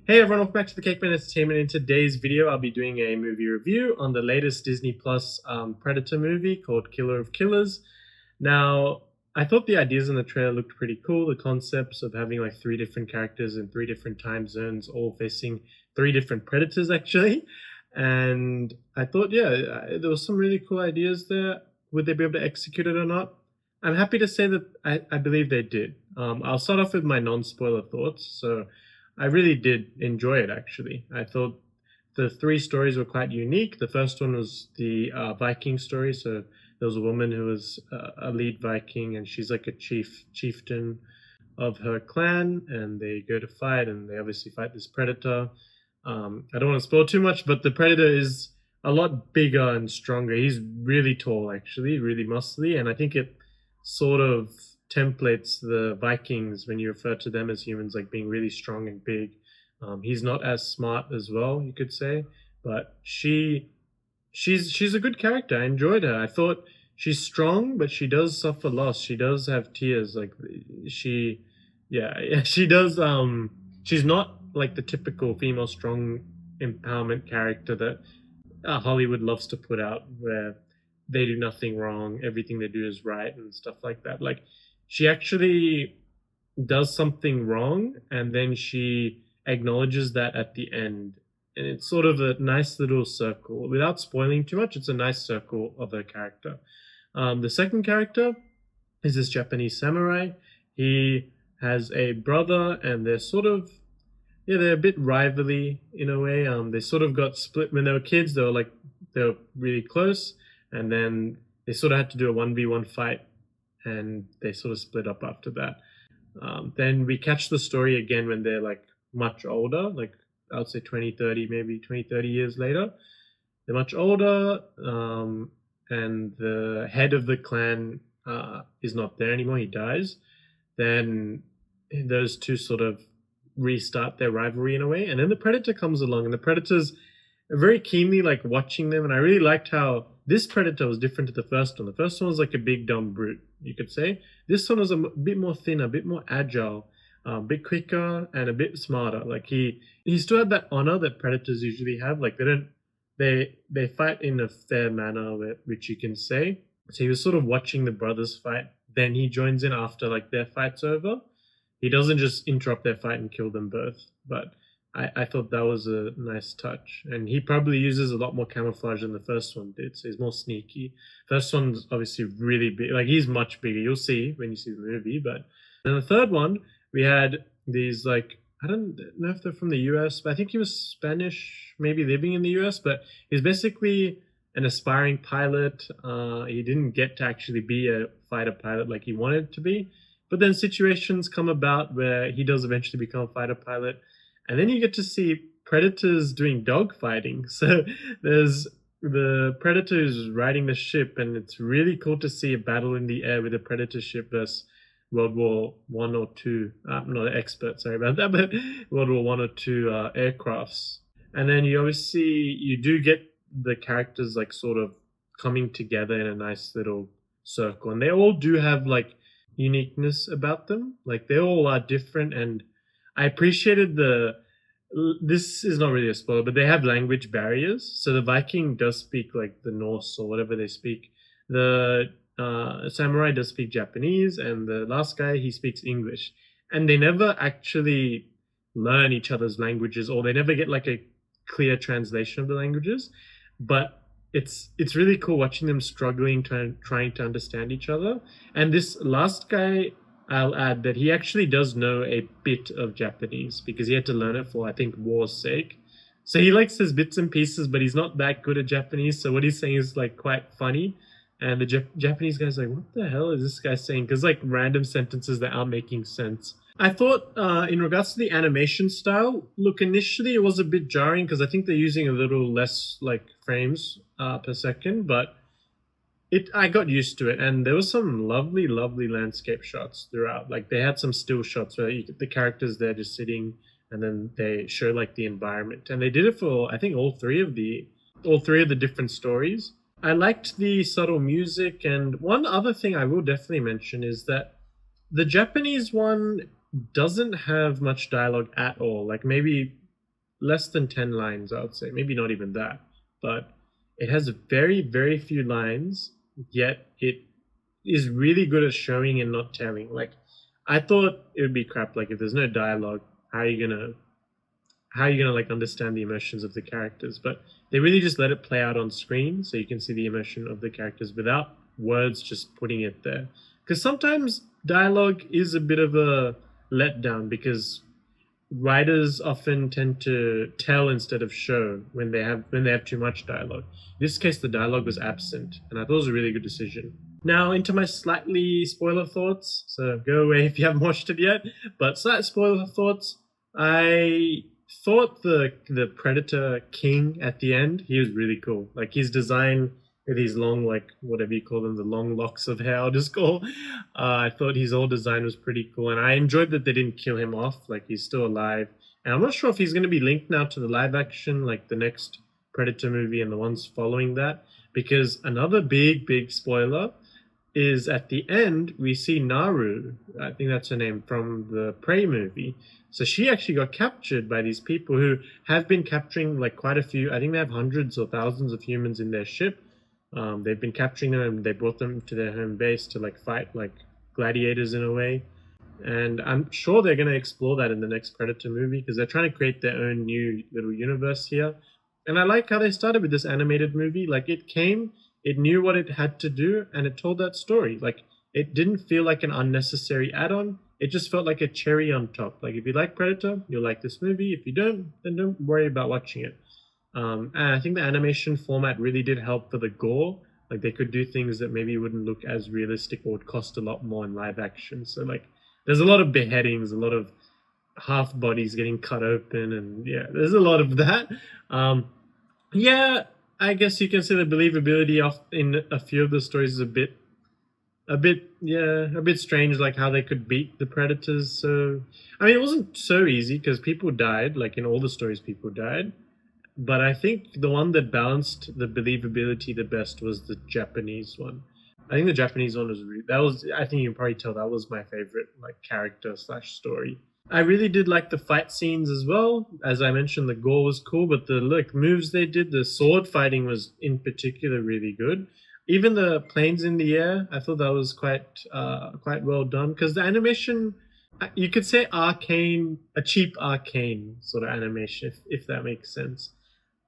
Hey everyone, welcome back to the Cakeman Entertainment. In today's video, I'll be doing a movie review on the latest Disney Plus Predator movie called Killer of Killers. Now, I thought the ideas in the trailer looked pretty cool. The concepts of having like three different characters in three different time zones, all facing three different predators actually. And I thought, there was some really cool ideas there. Would they be able to execute it or not? I'm happy to say that I believe they did. I'll start off with my non-spoiler thoughts. So I really did enjoy it, actually. I thought the three stories were quite unique. The first one was the Viking story. So there was a woman who was a lead Viking, and she's like a chieftain of her clan, and they go to fight, and they obviously fight this predator. I don't want to spoil too much, but the predator is a lot bigger and stronger. He's really tall, actually, really muscly, and I think it sort of templates the Vikings when you refer to them as humans, like being really strong and big. He's not as smart as well, you could say, but she's a good character. I enjoyed her. I thought she's strong, but she does suffer loss. She does have tears. Like she, yeah, she does. She's not like the typical female strong empowerment character that Hollywood loves to put out, where they do nothing wrong, everything they do is right, and stuff like that. Like she actually does something wrong, and then she acknowledges that at the end. And it's sort of a nice little circle. Without spoiling too much, it's a nice circle of her character. The second character is this Japanese samurai. He has a brother, and they're sort of they're a bit rivalry in a way. They sort of got split when they were kids. They were really close, and then they sort of had to do a 1v1 fight, and they sort of split up after that. Then we catch the story again when they're like much older, like I would say 20, 30, maybe 20, 30 years later. They're much older, and the head of the clan is not there anymore. He dies. Then those two sort of restart their rivalry in a way. And then the Predator comes along, and the Predator's very keenly like watching them. And I really liked how this Predator was different to the first one. The first one was like a big dumb brute, you could say. This one was a bit more thinner, a bit more agile, a bit quicker, and a bit smarter. Like he still had that honor that Predators usually have. Like they fight in a fair manner, which you can say. So he was sort of watching the brothers fight. Then he joins in after like their fight's over. He doesn't just interrupt their fight and kill them both. But I thought that was a nice touch. And he probably uses a lot more camouflage than the first one did, so he's more sneaky. First one's obviously really big. Like, he's much bigger. You'll see when you see the movie. But then the third one, we had these, like, I don't know if they're from the US, but I think he was Spanish, maybe living in the US. But he's basically an aspiring pilot. He didn't get to actually be a fighter pilot like he wanted to be. But then situations come about where he does eventually become a fighter pilot. And then you get to see predators doing dogfighting. So there's the predator who's riding the ship, and it's really cool to see a battle in the air with a predator ship versus World War One or Two. I'm not an expert, sorry about that, but World War One or Two aircrafts. And then you do get the characters like sort of coming together in a nice little circle, and they all do have like uniqueness about them. Like they all are different, and I appreciated this is not really a spoiler, but they have language barriers. So the Viking does speak like the Norse or whatever they speak. The samurai does speak Japanese, and the last guy, he speaks English. And they never actually learn each other's languages, or they never get like a clear translation of the languages. But it's really cool watching them struggling, trying to understand each other. And this last guy, I'll add that he actually does know a bit of Japanese because he had to learn it for, I think, war's sake. So he likes his bits and pieces, but he's not that good at Japanese. So what he's saying is like quite funny. And the Japanese guy's like, what the hell is this guy saying? Because like random sentences that aren't making sense. I thought in regards to the animation style, look, initially it was a bit jarring because I think they're using a little less like frames per second, but I got used to it, and there was some lovely, lovely landscape shots throughout. Like they had some still shots where the characters there just sitting, and then they show like the environment, and they did it for I think all three of the different stories. I liked the subtle music, and one other thing I will definitely mention is that the Japanese one doesn't have much dialogue at all. Like maybe less than 10 lines, I would say. Maybe not even that. But it has very, very few lines, yet it is really good at showing and not telling. Like, I thought it would be crap. Like, if there's no dialogue, how are you gonna like understand the emotions of the characters? But they really just let it play out on screen, so you can see the emotion of the characters without words just putting it there. Because sometimes dialogue is a bit of a letdown, because writers often tend to tell instead of show when they have too much dialogue. In this case, the dialogue was absent, and I thought it was a really good decision. Now into my slightly spoiler thoughts. So go away if you haven't watched it yet. But slight spoiler thoughts. I thought the Predator King at the end, he was really cool. Like his design with his long, like whatever you call them, the long locks of hair, I'll just call. I thought his whole design was pretty cool, and I enjoyed that they didn't kill him off. Like he's still alive, and I'm not sure if he's going to be linked now to the live action, like the next Predator movie and the ones following that. Because another big spoiler is at the end we see Naru, I think that's her name, from the Prey movie. So she actually got captured by these people who have been capturing like quite a few. I think they have hundreds or thousands of humans in their ship. They've been capturing them, and they brought them to their home base to like fight like gladiators in a way. And I'm sure they're going to explore that in the next Predator movie, because they're trying to create their own new little universe here. And I like how they started with this animated movie. Like it knew what it had to do, and it told that story. Like it didn't feel like an unnecessary add-on. It just felt like a cherry on top. Like if you like Predator, you'll like this movie. If you don't, then don't worry about watching it. And I think the animation format really did help for the gore. Like they could do things that maybe wouldn't look as realistic or would cost a lot more in live action. So like there's a lot of beheadings, a lot of half bodies getting cut open, and yeah, there's a lot of that. Yeah, I guess you can say the believability in a few of the stories is a bit strange, like how they could beat the Predators. So I mean, it wasn't so easy because people died. Like in all the stories, people died. But I think the one that balanced the believability the best was the Japanese one. I think the Japanese one was I think you can probably tell that was my favorite like character / story. I really did like the fight scenes as well. As I mentioned, the gore was cool, but the moves they did, the sword fighting was in particular really good. Even the planes in the air, I thought that was quite well done, because the animation, you could say a cheap arcane sort of animation, if that makes sense.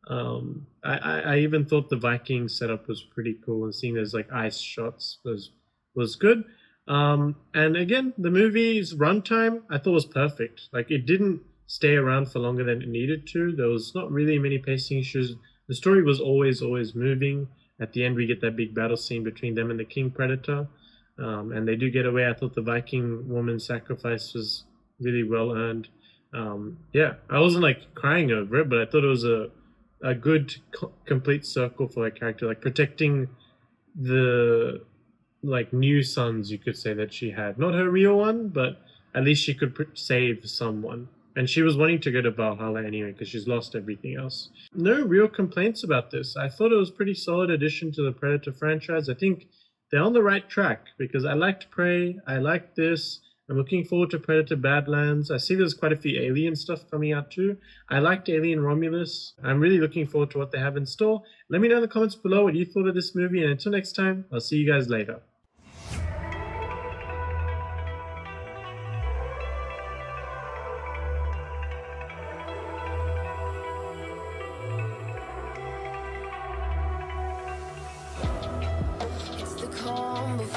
I even thought the Viking setup was pretty cool, and seeing those like ice shots was good. And again, the movie's runtime I thought was perfect. Like it didn't stay around for longer than it needed to. There was not really many pacing issues. The story was always moving. At the end, we get that big battle scene between them and the King Predator, and they do get away. I thought the Viking woman's sacrifice was really well earned. Yeah, I wasn't like crying over it, but I thought it was a good complete circle for that character, like protecting the like new sons, you could say, that she had. Not her real one, but at least she could save someone. And she was wanting to go to Valhalla anyway because she's lost everything else. No real complaints about this. I thought it was a pretty solid addition to the Predator franchise. I think they're on the right track, because I liked Prey, I liked this. I'm looking forward to Predator Badlands. I see there's quite a few Alien stuff coming out too. I liked Alien Romulus. I'm really looking forward to what they have in store. Let me know in the comments below what you thought of this movie, and until next time, I'll see you guys later. It's the calm before